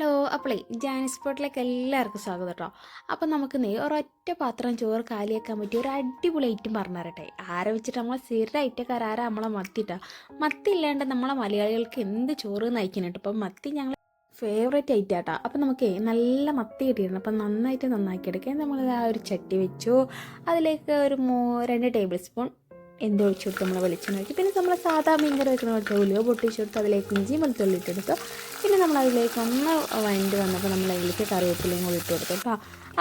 Hello. അപ്പോളേ Janis സ്പോട്ടിലേക്ക് എല്ലാവർക്കും സ്വാഗതം കേട്ടോ. അപ്പം നമുക്ക് ഒരൊറ്റ പാത്രം ചോറ് കാലിയാക്കാൻ പറ്റിയ ഒരു അടിപൊളി ഐറ്റം പറഞ്ഞു തരട്ടെ. ആരെ വെച്ചിട്ട് നമ്മളെ സ്ഥിര ഐറ്റക്കാരാരാ നമ്മളെ മത്തിട്ടാ. മത്തി ഇല്ലാണ്ട് നമ്മളെ മലയാളികൾക്ക് എന്ത് ചോറ് നയിക്കുന്നുണ്ട്. ഇപ്പം മത്തി ഞങ്ങൾ ഫേവറേറ്റ് ഐറ്റാട്ടാ. അപ്പം നമുക്ക് നല്ല മത്തി കിട്ടിയിരുന്നു. അപ്പം നന്നായിട്ട് നന്നാക്കിയെടുക്കാൻ നമ്മൾ ആ ഒരു ചട്ടി വെച്ചു. അതിലേക്ക് ഒരു 2 ടേബിൾ സ്പൂൺ ഒഴിച്ചു കൊടുത്ത് നമ്മൾ വെളിച്ചെണ്ണ ഒഴിക്കും. പിന്നെ നമ്മൾ സാധാ മീൻകറി വെക്കുന്ന പോലത്തെ ഉലുവ പൊട്ടിച്ചു കൊടുത്ത് അതിലേക്ക് ഇഞ്ചി വെളുത്തുള്ളി ഇട്ടെടുത്തു. പിന്നെ നമ്മൾ അതിലേക്ക് ഒന്ന് വഴണ്ടി വന്നപ്പോൾ നമ്മൾ അതിലേക്ക് കറിവേപ്പിലയും കൂടി ഇട്ട് കൊടുത്തു കേട്ടോ.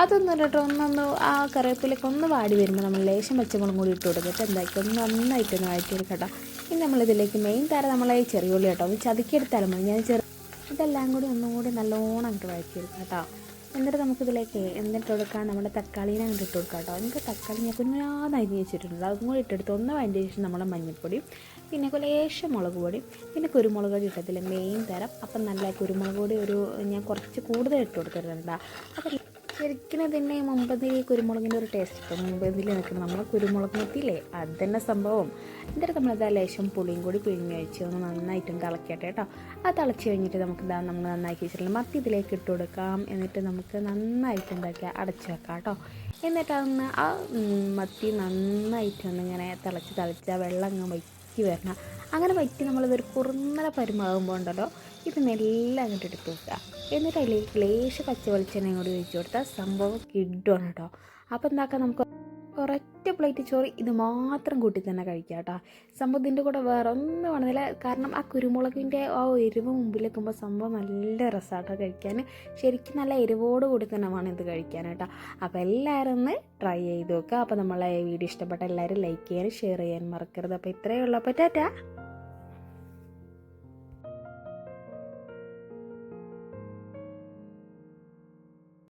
അതൊന്നും കേട്ടോ ആ കറിവേപ്പിലേക്ക് ഒന്ന് വാടി വരുമ്പോൾ നമ്മൾ ലേശം പച്ചമുളകും കൂടി ഇട്ട് കൊടുത്തിട്ട് എന്താക്കി ഒന്ന് നന്നായിട്ടൊന്ന് വഴറ്റിയെടുക്കാം കേട്ടോ. ഇനി നമ്മളിതിലേക്ക് മെയിൻ താരം നമ്മളെ ചെറിയുള്ളി കേട്ടോ ഒന്ന് ചതുക്കിയെടുത്താലും മതി. ഇതെല്ലാം കൂടി ഒന്നും കൂടി നല്ലോണം അങ്ങോട്ട് വഴറ്റിയെടുക്കാം കേട്ടോ. എന്നിട്ട് നമുക്കിതിലേക്ക് എന്നിട്ട് കൊടുക്കാൻ നമ്മുടെ തക്കാളീനെ അങ്ങോട്ട് ഇട്ട് കൊടുക്കാം കേട്ടോ. എന്നിട്ട് തക്കാളി ഞാൻ കുഞ്ഞാന്ന് അരിഞ്ഞ് വെച്ചിട്ടുണ്ട്. അതും കൂടി ഇട്ടെടുത്ത് ഒന്ന് വഴറ്റിയ ശേഷം നമ്മളെ മഞ്ഞൾപ്പൊടിയും പിന്നെ ലേശം മുളക് പൊടിയും പിന്നെ കുരുമുളക് പൊടി ഇട്ടതിൽ മെയിൻ തരം. അപ്പം നല്ല കുരുമുളക് പൊടി ഞാൻ കുറച്ച് കൂടുതൽ ഇട്ട് കൊടുത്തിട്ടുണ്ട്. അപ്പം ശരിക്കും ഇതിൻ്റെ മുമ്പതിൽ കുരുമുളകിൻ്റെ ഒരു ടേസ്റ്റ് ഇപ്പം മുമ്പതിൽ നിൽക്കണം നമ്മൾ കുരുമുളക് മത്തിയില്ലേ അത് തന്നെ സംഭവം. എന്നിട്ട് നമ്മളിതാ ലേശം പുളിയും കൂടി പിഴിഞ്ഞ് വെച്ച് ഒന്ന് നന്നായിട്ടും തിളക്കട്ടെ കേട്ടോ. അത് തിളച്ച് കഴിഞ്ഞിട്ട് നമ്മൾ നന്നാക്കി വെച്ചിട്ടുണ്ട് മത്തി ഇതിലേക്ക് ഇട്ട് കൊടുക്കാം. എന്നിട്ട് നമുക്ക് നന്നായിട്ട് അടച്ച് വെക്കാം കേട്ടോ. എന്നിട്ട് ആ മത്തി നന്നായിട്ടൊന്ന് ഇങ്ങനെ തിളച്ച് വെള്ളം അങ്ങ് വറ്റി വരണം. അങ്ങനെ വറ്റി നമ്മളിതൊരു കുറുന്നല പരുമാകുമ്പോൾ ഉണ്ടല്ലോ ഇത് മെല്ലെ അങ്ങോട്ട് എടുത്ത് വെക്കുക. എന്നിട്ട് അതിലേക്ക് ലേശം പച്ച വെളിച്ചെണ്ണയും കൂടി ഒഴിച്ച് കൊടുത്താൽ സംഭവം കിഡുവാണ് കേട്ടോ. അപ്പോൾ എന്താക്കാം, നമുക്ക് ഒരൊറ്റ പ്ലേറ്റ് ചോറ് ഇത് മാത്രം കൂട്ടി തന്നെ കഴിക്കാം കേട്ടോ. സംഭവം ഇതിൻ്റെ കൂടെ വേറെ ഒന്നും വേണമെന്നില്ല. കാരണം ആ കുരുമുളകിൻ്റെ ആ എരിവ് മുമ്പിലെത്തുമ്പോൾ സംഭവം നല്ല രസമാട്ടോ കഴിക്കാൻ. ശരിക്കും നല്ല എരിവോട് കൂടി തന്നെ വേണം ഇത് കഴിക്കാൻ കേട്ടോ. അപ്പോൾ എല്ലാവരും ഒന്ന് ട്രൈ ചെയ്ത് നോക്കുക. അപ്പോൾ നമ്മളെ വീഡിയോ ഇഷ്ടപ്പെട്ട എല്ലാവരും ലൈക്ക് ചെയ്യാനും ഷെയർ ചെയ്യാനും മറക്കരുത്. അപ്പോൾ ഇത്രയേ ഉള്ളൂ. അപ്പോൾ ടാറ്റാ.